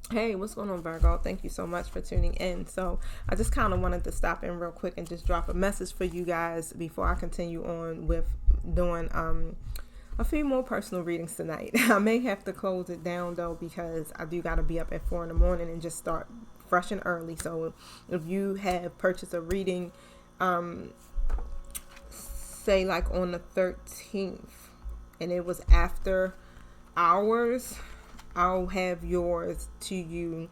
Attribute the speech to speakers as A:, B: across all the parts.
A: Hey, what's going on, Virgo? Thank you so much for tuning in. So, I just kind of wanted to stop in real quick and just drop a message for you guys before I continue on with doing a few more personal readings tonight. I may have to close it down though because I do got to be up at 4 in the morning and just start fresh and early. So, if you have purchased a reading, say like on the 13th, and it was after hours, I'll have yours to you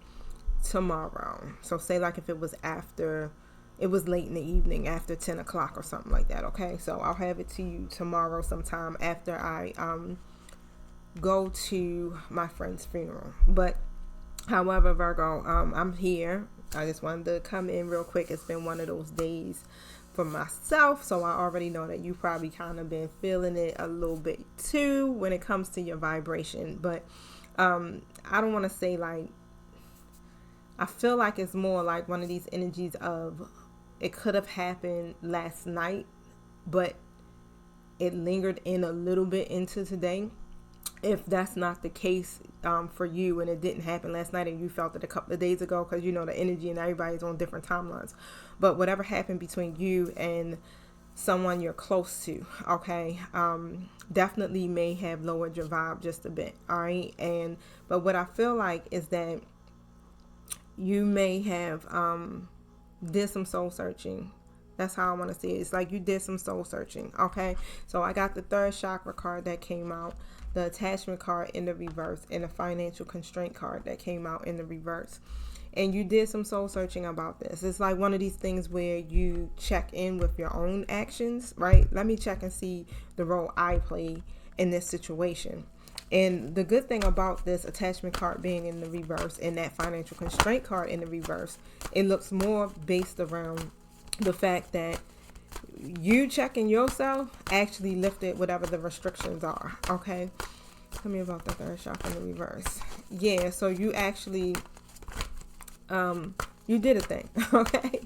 A: tomorrow. So say like if it was after, it was late in the evening after 10 o'clock or something like that. Okay, so I'll have it to you tomorrow sometime after I go to my friend's funeral. But however, Virgo, I'm here. I just wanted to come in real quick. It's been one of those days for myself, so I already know that you probably kind of been feeling it a little bit too when it comes to your vibration. But I don't want to say like, I feel like it's more like one of these energies of it could have happened last night, but it lingered in a little bit into today. If that's not the case for you and it didn't happen last night and you felt it a couple of days ago, because you know the energy and everybody's on different timelines, but whatever happened between you and someone you're close to, okay, definitely may have lowered your vibe just a bit. All right, and but what I feel like is that you may have did some soul searching. That's how I want to see it. It's like you did some soul searching. Okay, so I got the third chakra card that came out, the attachment card in the reverse, and the financial constraint card that came out in the reverse. And you did some soul searching about this. It's like one of these things where you check in with your own actions, right? Let me check and see the role I play in this situation. And the good thing about this attachment card being in the reverse and that financial constraint card in the reverse, it looks more based around the fact that you checking yourself actually lifted whatever the restrictions are. Okay, tell me about the third chakra in the reverse. Yeah, so you actually you did a thing. Okay,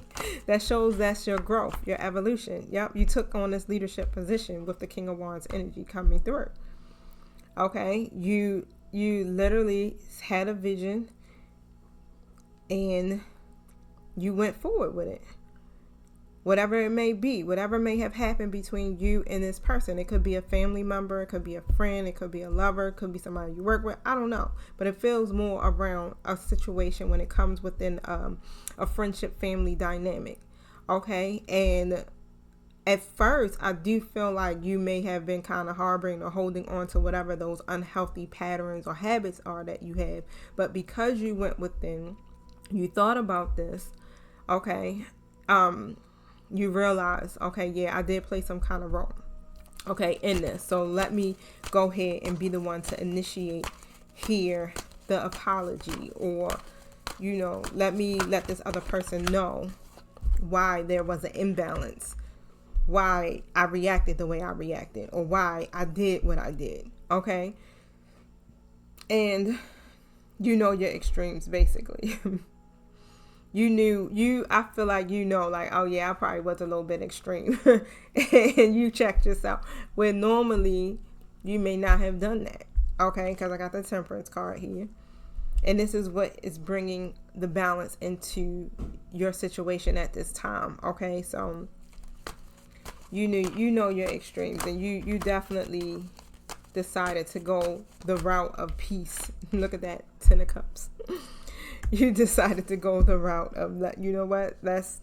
A: that shows that's your growth, your evolution. Yep, you took on this leadership position with the King of Wands energy coming through. Okay, you literally had a vision and you went forward with it. Whatever it may be, whatever may have happened between you and this person. It could be a family member, it could be a friend, it could be a lover, it could be somebody you work with. I don't know. But it feels more around a situation when it comes within a friendship family dynamic. Okay, and at first, I do feel like you may have been kind of harboring or holding on to whatever those unhealthy patterns or habits are that you have. But because you went within, you thought about this, okay, you realize, okay, yeah, I did play some kind of role, okay, in this. So let me go ahead and be the one to initiate here the apology, or, you know, let this other person know why there was an imbalance, why I reacted the way I reacted, or why I did what I did. Okay. And you know your extremes basically. I feel like you know, like, oh yeah, I probably was a little bit extreme. And you checked yourself. Where normally you may not have done that. Okay. Because I got the Temperance card here. And this is what is bringing the balance into your situation at this time. Okay. So you know your extremes, and you definitely decided to go the route of peace. Look at that, 10 of cups. You decided to go the route of, you know what, let's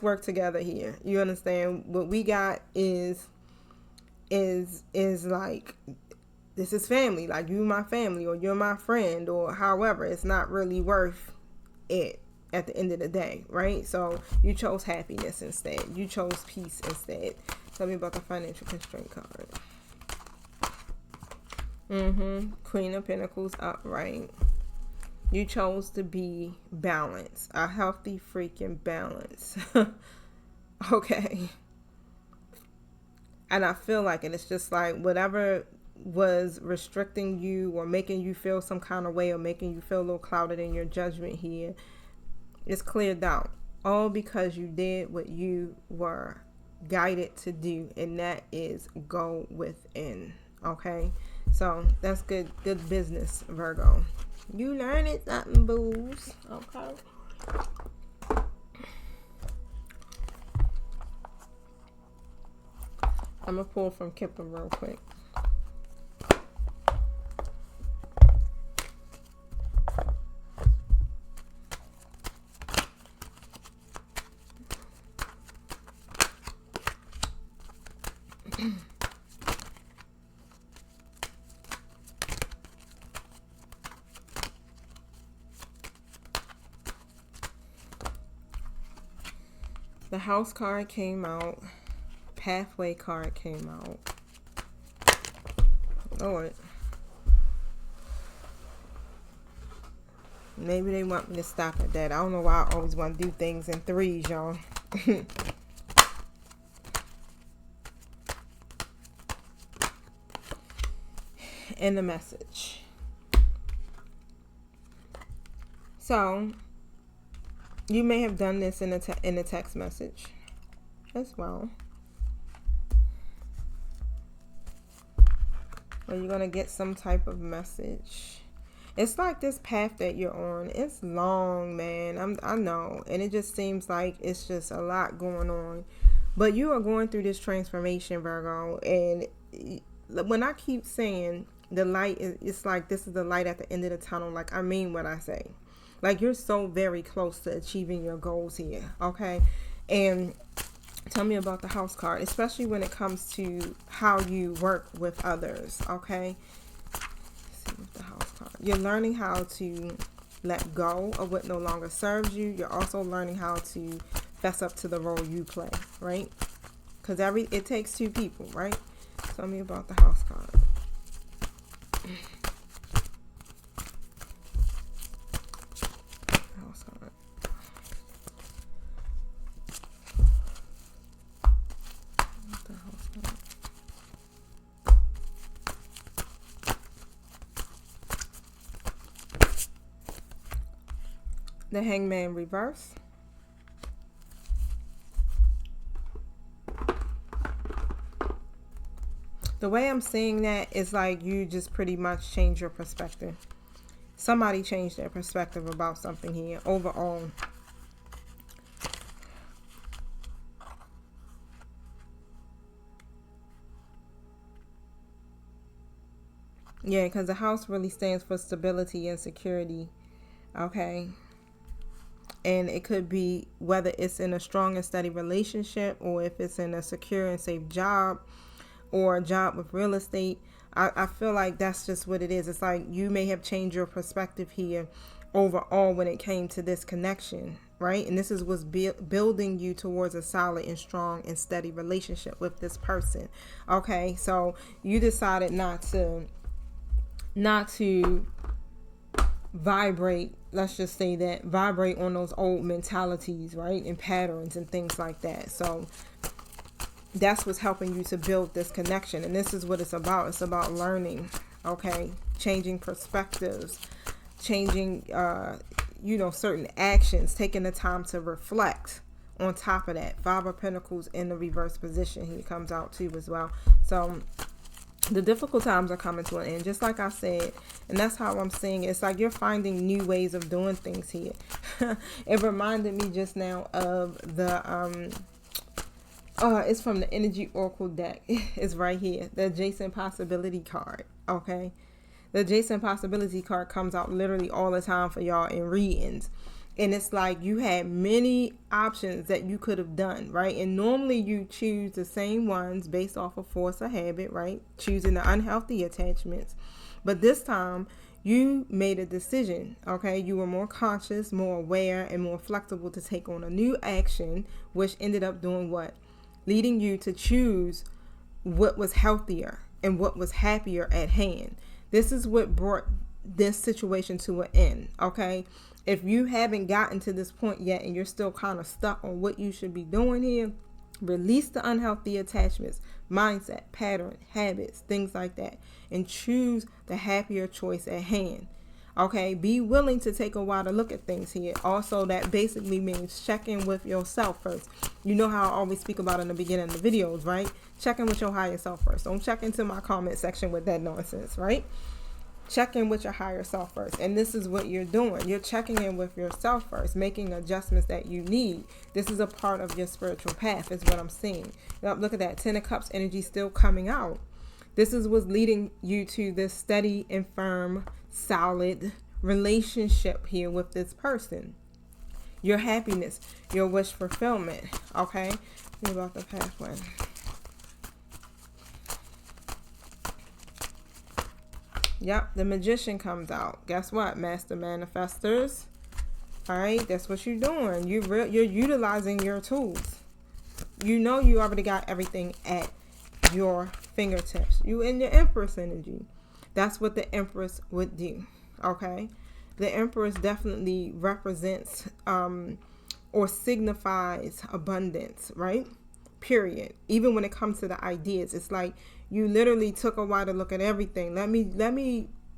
A: work together here. You understand? What we got is like, this is family, like you my family or you're my friend, or however. It's not really worth it at the end of the day, right? So you chose happiness instead. You chose peace instead. Tell me about the financial constraint card. Queen of Pentacles upright. You chose to be balanced. A healthy freaking balance. Okay. And I feel like it. It's just like whatever was restricting you or making you feel some kind of way or making you feel a little clouded in your judgment here, it's cleared out. All because you did what you were guided to do, and that is go within. Okay, so that's good business, Virgo. You learning something, booze. Okay. I'm going to pull from Kipper real quick. The house card came out. Pathway card came out. Lord. Maybe they want me to stop at that. I don't know why I always want to do things in threes, y'all. And the message. So, you may have done this in a text message as well. Or you're going to get some type of message. It's like this path that you're on. It's long, man. I know. And it just seems like it's just a lot going on. But you are going through this transformation, Virgo. And when I keep saying the light, it's like this is the light at the end of the tunnel. Like, I mean what I say. Like, you're so very close to achieving your goals here. Okay? And tell me about the house card, especially when it comes to how you work with others. Okay? Let's see with the house card. You're learning how to let go of what no longer serves you. You're also learning how to fess up to the role you play, right? Because it takes two people, right? Tell me about the house card. House card. The house card. The Hangman reverse. The way I'm seeing that is like you just pretty much change your perspective. Somebody changed their perspective about something here overall. Yeah, because the house really stands for stability and security. Okay. And it could be whether it's in a strong and steady relationship or if it's in a secure and safe job or a job with real estate. I feel like that's just what it is. It's like you may have changed your perspective here overall when it came to this connection, right? And this is what's building you towards a solid and strong and steady relationship with this person. Okay, so you decided not to vibrate, let's just say that, vibrate on those old mentalities, right? And patterns and things like that. So that's what's helping you to build this connection. And this is what it's about. It's about learning, okay? Changing perspectives, changing, certain actions, taking the time to reflect. On top of that, Five of Pentacles in the reverse position here comes out too as well. So the difficult times are coming to an end, just like I said. And that's how I'm seeing it. It's like you're finding new ways of doing things here. It reminded me just now of the it's from the Energy Oracle deck. It's right here. The Adjacent Possibility card. Okay. The Adjacent Possibility card comes out literally all the time for y'all in readings. And it's like you had many options that you could have done, right? And normally you choose the same ones based off of force or habit, right? Choosing the unhealthy attachments. But this time you made a decision, okay? You were more conscious, more aware, and more flexible to take on a new action, which ended up doing what? Leading you to choose what was healthier and what was happier at hand. This is what brought this situation to an end, okay? If you haven't gotten to this point yet and you're still kind of stuck on what you should be doing here, release the unhealthy attachments, mindset, pattern, habits, things like that, and choose the happier choice at hand. Okay, be willing to take a while to look at things here. Also, that basically means check in with yourself first. You know how I always speak about in the beginning of the videos, right? Check in with your higher self first. Don't check into my comment section with that nonsense, right? check in with your higher self first. And this is what you're doing. You're checking in with yourself first, making adjustments that you need. This is a part of your spiritual path, is what I'm seeing. Now, look at that. 10 of Cups energy still coming out. This is what's leading you to this steady and firm, solid relationship here with this person. Your happiness, your wish fulfillment. Okay? What about the pathway? Yep, the Magician comes out. Guess what, Master Manifestors? All right, that's what you're doing. You're utilizing your tools. You know you already got everything at your fingertips. You in your Empress energy. That's what the Empress would do. Okay, the Empress definitely represents or signifies abundance, right? Period. Even when it comes to the ideas, it's like you literally took a while to look at everything. Let me,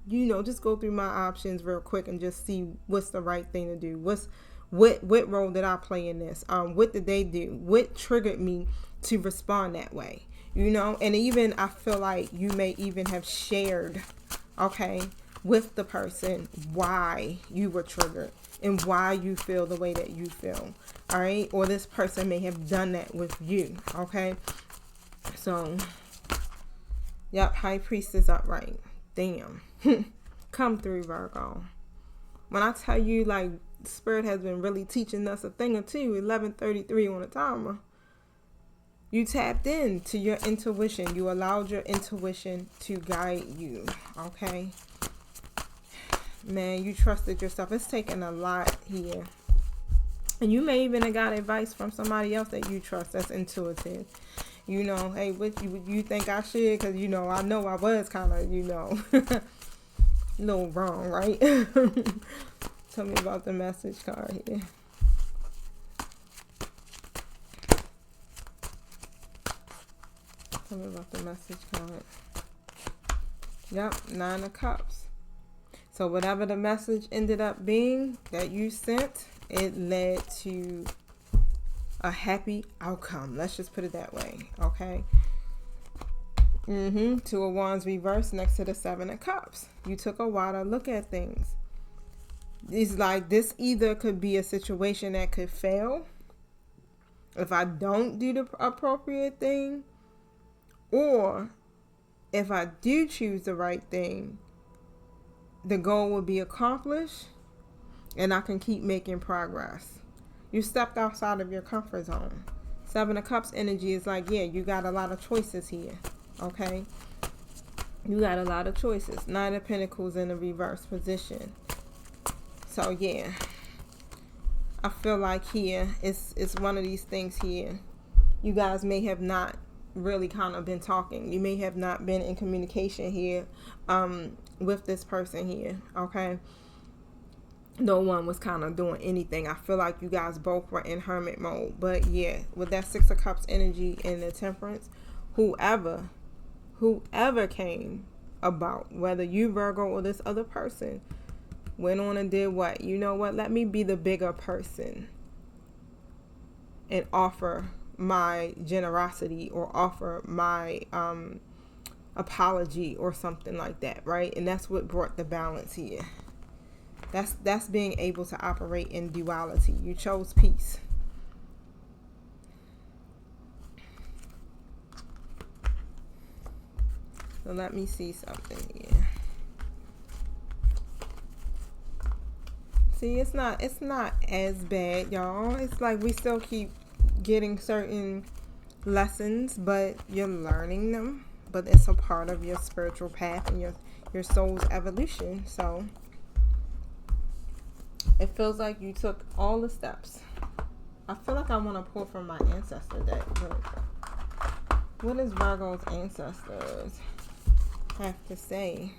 A: just go through my options real quick and just see what's the right thing to do. What role did I play in this? What did they do? What triggered me to respond that way? And even I feel like you may even have shared, okay, with the person why you were triggered and why you feel the way that you feel. All right. Or this person may have done that with you. Okay. So, yep. High Priestess upright. Damn. Come through, Virgo. When I tell you, like, Spirit has been really teaching us a thing or two, 11:33 on the timer. You tapped into your intuition. You allowed your intuition to guide you. Okay. Man, you trusted yourself. It's taking a lot here. And you may even have got advice from somebody else that you trust that's intuitive. Hey, what you think I should? Because, I know I was kind of, a little wrong, right? Tell me about the message card here. Tell me about the message card. Yep, 9 of Cups. So whatever the message ended up being that you sent, it led to a happy outcome. Let's just put it that way. Okay. 2 of Wands reversed next to the 7 of Cups. You took a while to look at things. It's like this either could be a situation that could fail if I don't do the appropriate thing, or if I do choose the right thing, the goal will be accomplished and I can keep making progress. You stepped outside of your comfort zone. 7 of Cups energy is like, yeah, you got a lot of choices here. Okay. You got a lot of choices. 9 of Pentacles in a reverse position. So yeah, I feel like here it's one of these things here. You guys may have not really kind of been talking. You may have not been in communication here with this person here. Okay. No one was kind of doing anything. I feel like you guys both were in hermit mode. But yeah, with that 6 of Cups energy and the Temperance, whoever came about, whether you, Virgo, or this other person, went on and did what? You know what? Let me be the bigger person and offer my generosity or offer my apology or something like that, right? And that's what brought the balance here. That's being able to operate in duality. You chose peace. So let me see something here. See, it's not as bad, y'all. It's like we still keep getting certain lessons, but you're learning them. But it's a part of your spiritual path and your soul's evolution. So it feels like you took all the steps. I feel like I want to pull from my Ancestor deck. But what does Virgo's ancestors have to say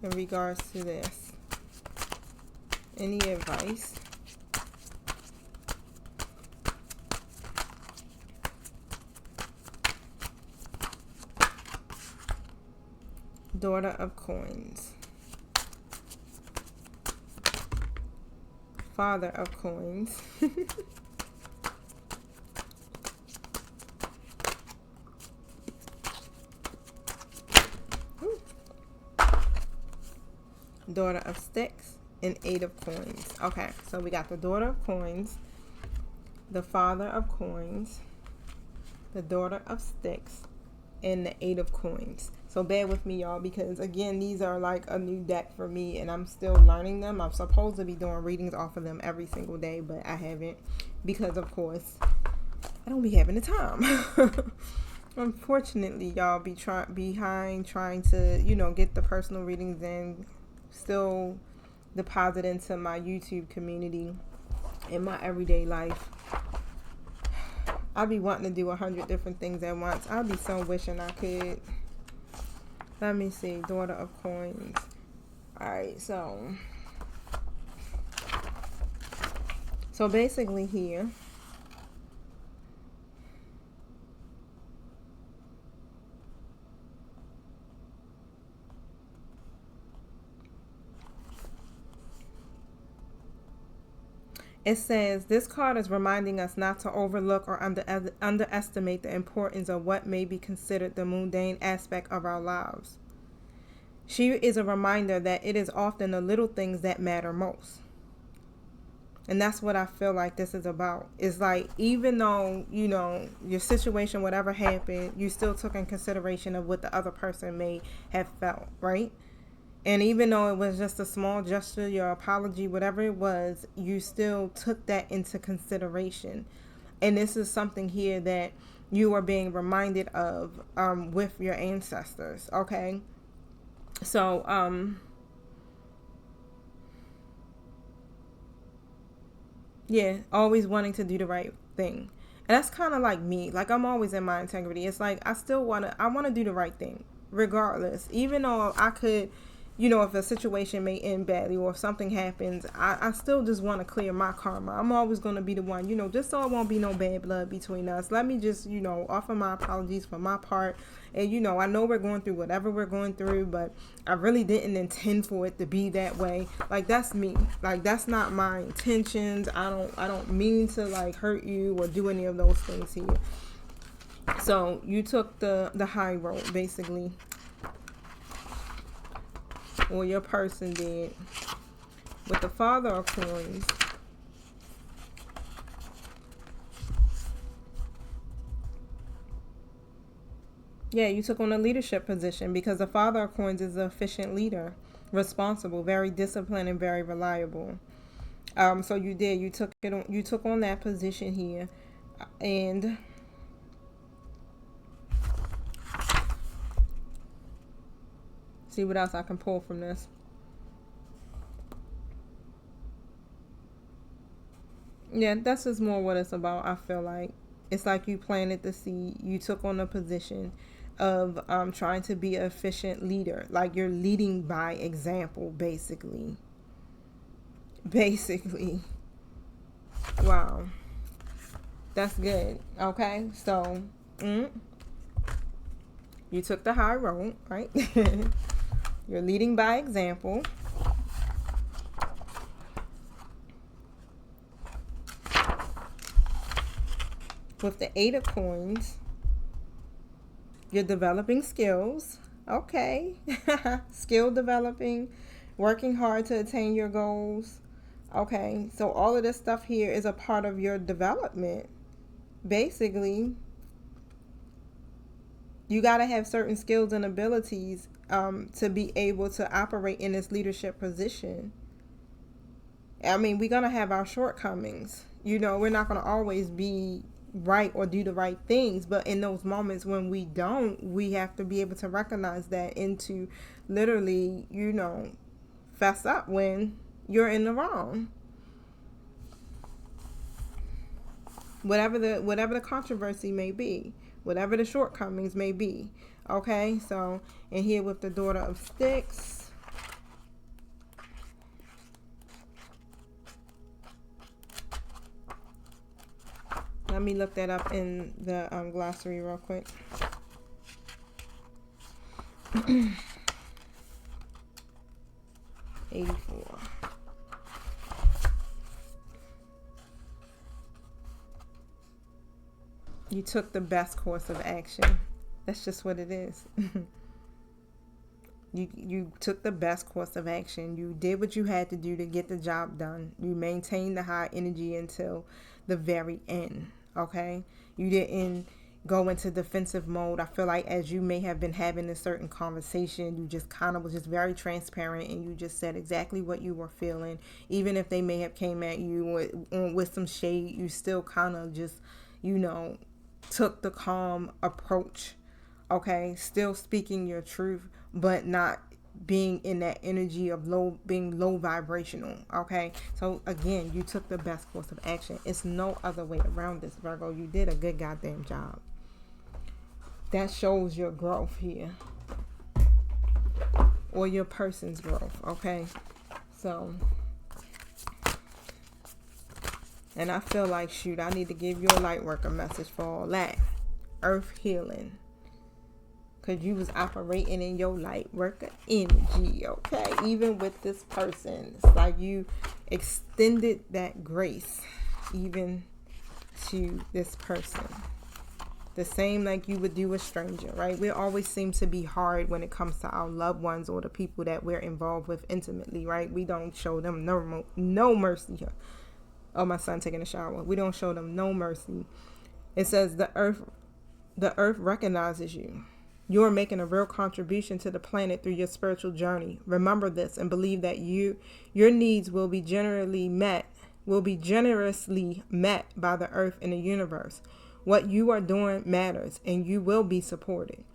A: in regards to this? Any advice? Daughter of Coins. Father of Coins. Daughter of Sticks, and Eight of Coins. Okay, so we got the Daughter of Coins, the Father of Coins, the Daughter of Sticks, and the Eight of Coins. So bear with me, y'all, because again, these are like a new deck for me, and I'm still learning them. I'm supposed to be doing readings off of them every single day, but I haven't, because of course I don't be having the time. Unfortunately, y'all be behind trying to, you know, get the personal readings in, still deposit into my YouTube community in my everyday life. I be wanting to do 100 different things at once. I'll be so wishing I could. Let me see. Daughter of Coins. Alright, so basically here, it says, this card is reminding us not to overlook or underestimate the importance of what may be considered the mundane aspect of our lives. She is a reminder that it is often the little things that matter most. And that's what I feel like this is about. It's like, even though, you know, your situation, whatever happened, you still took in consideration of what the other person may have felt, right? And even though it was just a small gesture, your apology, whatever it was, you still took that into consideration. And this is something here that you are being reminded of with your ancestors, okay? So, yeah, always wanting to do the right thing. And that's kind of like me. Like, I'm always in my integrity. It's like, I want to do the right thing, regardless. Even though I could, you know, if a situation may end badly or if something happens, I still just want to clear my karma. I'm always going to be the one, you know, just so it won't be no bad blood between us. Let me just, you know, offer my apologies for my part. And, you know, I know we're going through whatever we're going through, but I really didn't intend for it to be that way. Like, that's me. Like, that's not my intentions. I don't mean to, like, hurt you or do any of those things here. So you took the high road, basically. Or your person did. With the Father of Coins, yeah, you took on a leadership position, because the Father of Coins is an efficient leader, responsible, very disciplined, and very reliable. So you did. You took on that position here, and see what else I can pull from this. Yeah, that's just more what it's about. I feel like it's like you planted the seed. You took on a position of trying to be an efficient leader. Like, you're leading by example, basically. Wow, that's good. Okay, so you took the high road, right? You're leading by example. With the Eight of Coins, you're developing skills. Okay. Skill developing, working hard to attain your goals. Okay, so all of this stuff here is a part of your development. Basically, you got to have certain skills and abilities to be able to operate in this leadership position. I mean, we're going to have our shortcomings. You know, we're not going to always be right or do the right things, but in those moments when we don't, we have to be able to recognize that and to literally, you know, fess up when you're in the wrong. Whatever the controversy may be, whatever the shortcomings may be. Okay, so, and here with the Daughter of Sticks, let me look that up in the glossary real quick. '84. You took the best course of action. That's just what it is. You took the best course of action. You did what you had to do to get the job done. You maintained the high energy until the very end. Okay? You didn't go into defensive mode. I feel like as you may have been having a certain conversation, you just kind of was just very transparent and you just said exactly what you were feeling. Even if they may have came at you with some shade, you still kind of just, took the calm approach. Okay? Still speaking your truth, but not being in that energy of being low vibrational. Okay, so again, you took the best course of action. It's no other way around this, Virgo. You did a good goddamn job. That shows your growth here, or your person's growth. Okay, so, and I feel like, shoot, I need to give your light worker message for all that. Earth healing. Because you was operating in your light worker energy, okay? Even with this person. It's like you extended that grace even to this person. The same like you would do a stranger, right? We always seem to be hard when it comes to our loved ones or the people that we're involved with intimately, right? We don't show them no mercy here. Oh, my son taking a shower. We don't show them no mercy. It says the earth recognizes you. You are making a real contribution to the planet through your spiritual journey. Remember this and believe that your needs will be generously met by the earth and the universe. What you are doing matters and you will be supported.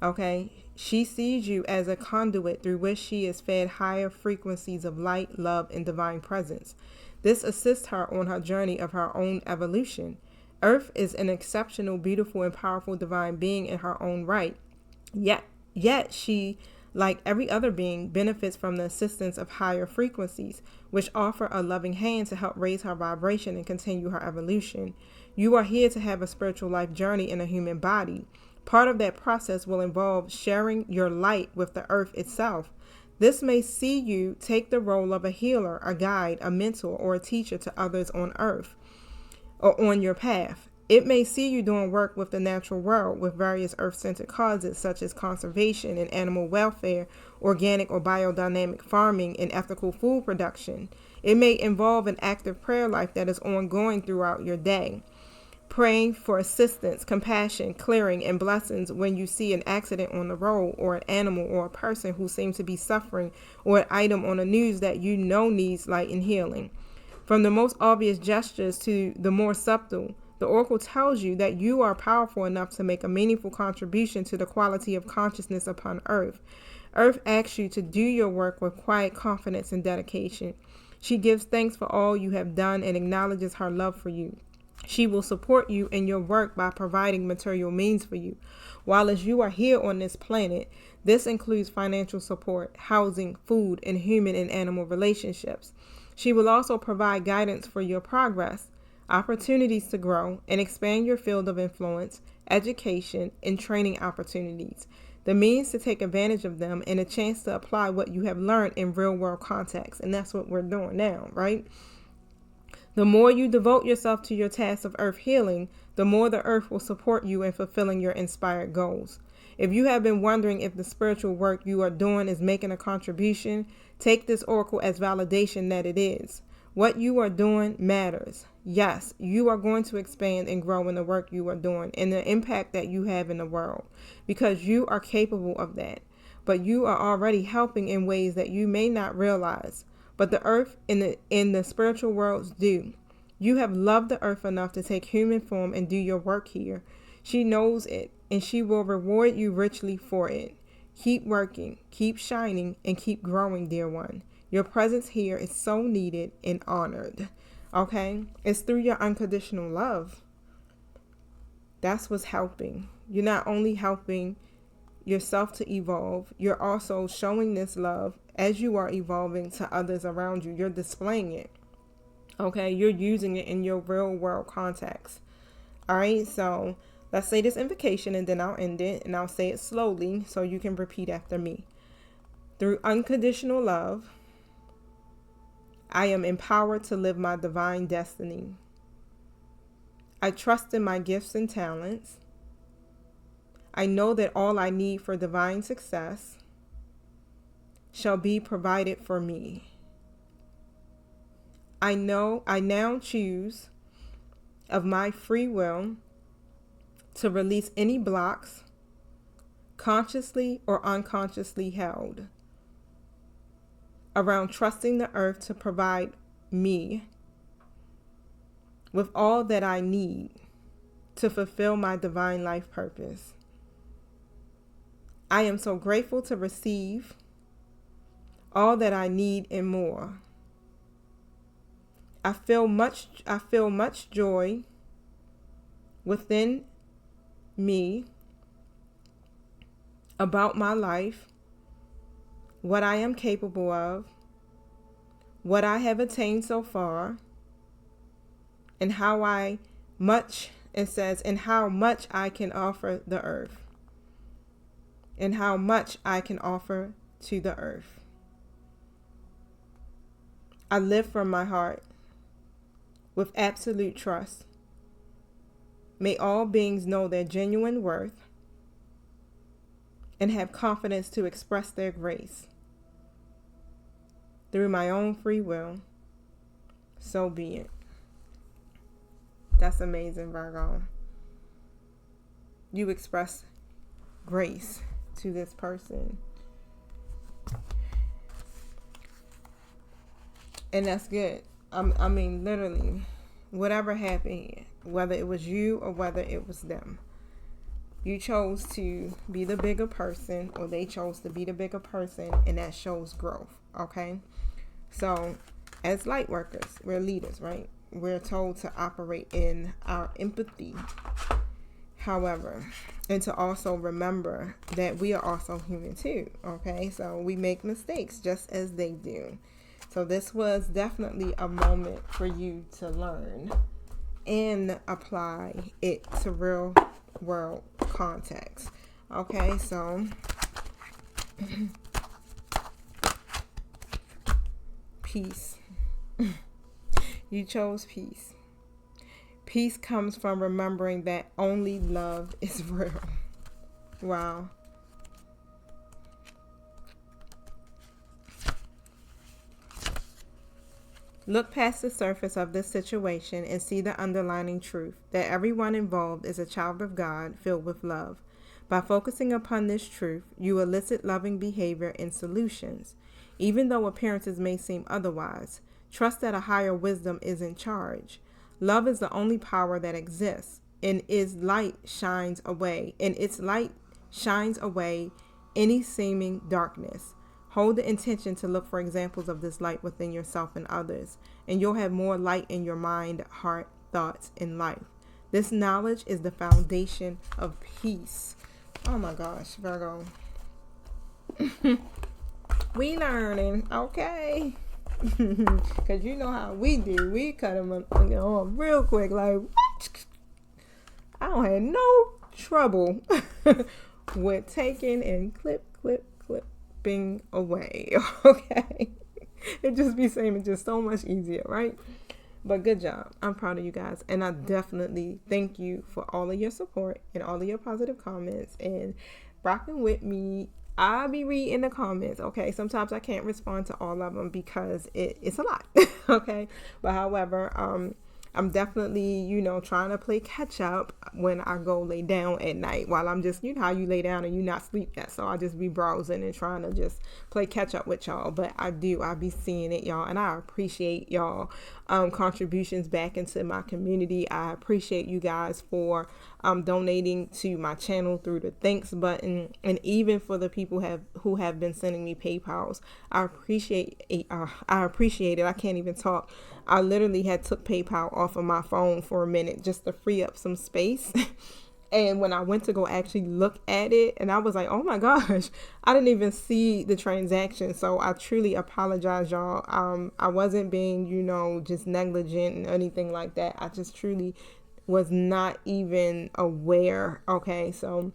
A: Okay? She sees you as a conduit through which she is fed higher frequencies of light, love, and divine presence. This assists her on her journey of her own evolution. Earth is an exceptional, beautiful, and powerful divine being in her own right. Yet she, like every other being, benefits from the assistance of higher frequencies, which offer a loving hand to help raise her vibration and continue her evolution. You are here to have a spiritual life journey in a human body. Part of that process will involve sharing your light with the earth itself. This may see you take the role of a healer, a guide, a mentor, or a teacher to others on earth or on your path. It may see you doing work with the natural world with various earth-centered causes such as conservation and animal welfare, organic or biodynamic farming, and ethical food production. It may involve an active prayer life that is ongoing throughout your day. Praying for assistance, compassion, clearing, and blessings when you see an accident on the road or an animal or a person who seems to be suffering or an item on the news that you know needs light and healing. From the most obvious gestures to the more subtle, the oracle tells you that you are powerful enough to make a meaningful contribution to the quality of consciousness upon Earth. Earth asks you to do your work with quiet confidence and dedication. She gives thanks for all you have done and acknowledges her love for you. She will support you in your work by providing material means for you. While as you are here on this planet, this includes financial support, housing, food, and human and animal relationships. She will also provide guidance for your progress, opportunities to grow and expand your field of influence, education, and training opportunities, the means to take advantage of them, and a chance to apply what you have learned in real-world context. And that's what we're doing now, right? The more you devote yourself to your task of earth healing, the more the earth will support you in fulfilling your inspired goals. If you have been wondering if the spiritual work you are doing is making a contribution, take this oracle as validation that it is. What you are doing matters. Yes, you are going to expand and grow in the work you are doing and the impact that you have in the world, because you are capable of that. But you are already helping in ways that you may not realize. But the earth in the spiritual worlds do. You have loved the earth enough to take human form and do your work here. She knows it, and she will reward you richly for it. Keep working, keep shining, and keep growing, dear one. Your presence here is so needed and honored. Okay? It's through your unconditional love. That's what's helping. You're not only helping yourself to evolve, you're also showing this love as you are evolving to others around you. You're displaying it. Okay? You're using it in your real world context. All right? So let's say this invocation and then I'll end it and I'll say it slowly so you can repeat after me. Through unconditional love, I am empowered to live my divine destiny. I trust in my gifts and talents. I know that all I need for divine success shall be provided for me. I now choose of my free will to release any blocks, consciously or unconsciously held, around trusting the earth to provide me with all that I need to fulfill my divine life purpose. I am so grateful to receive all that I need and more. I feel much joy within me about my life, what I am capable of, what I have attained so far, and how much I can offer the earth, and how much I can offer to the earth. I live from my heart with absolute trust. May all beings know their genuine worth and have confidence to express their grace through my own free will. So be it. That's amazing, Virgo. You express grace to this person. And that's good. I mean, literally, whatever happened here, whether it was you or whether it was them, you chose to be the bigger person, or they chose to be the bigger person, and that shows growth, okay? So, as light workers, we're leaders, right? We're told to operate in our empathy, however, and to also remember that we are also human too, okay? So, we make mistakes just as they do. So this was definitely a moment for you to learn and apply it to real world context. Okay, so peace. You chose peace. Peace comes from remembering that only love is real. Wow. Look past the surface of this situation and see the underlying truth that everyone involved is a child of God filled with love. By focusing upon this truth, you elicit loving behavior and solutions. Even though appearances may seem otherwise, trust that a higher wisdom is in charge. Love is the only power that exists, and its light shines away any seeming darkness. Hold the intention to look for examples of this light within yourself and others, and you'll have more light in your mind, heart, thoughts, and life. This knowledge is the foundation of peace. Oh my gosh, Virgo. We learning, okay? Because you know how we do. We cut them off real quick, like, what? I don't have no trouble with taking and clipping away. Okay, it just be saying just so much easier, right? But good job. I'm proud of you guys, and I definitely thank you for all of your support and all of your positive comments and rocking with me. I'll be reading the comments, okay? Sometimes I can't respond to all of them because it's a lot. Okay, but however, I'm definitely, trying to play catch up when I go lay down at night while I'm just, how you lay down and you not sleep yet. So I just be browsing and trying to just play catch up with y'all. But I be seeing it, y'all. And I appreciate y'all contributions back into my community. I appreciate you guys for donating to my channel through the thanks button. And even for the people who have been sending me PayPals. I appreciate it. I can't even talk. I literally had took PayPal off of my phone for a minute just to free up some space. And when I went to go actually look at it, and I was like, oh my gosh, I didn't even see the transaction. So I truly apologize, y'all. I wasn't being, just negligent or anything like that. I just truly was not even aware. Okay, so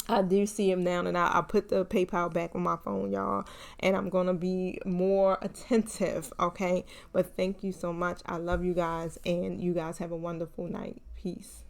A: I do see him now, and I put the PayPal back on my phone, y'all, and I'm going to be more attentive, okay? But thank you so much. I love you guys, and you guys have a wonderful night. Peace.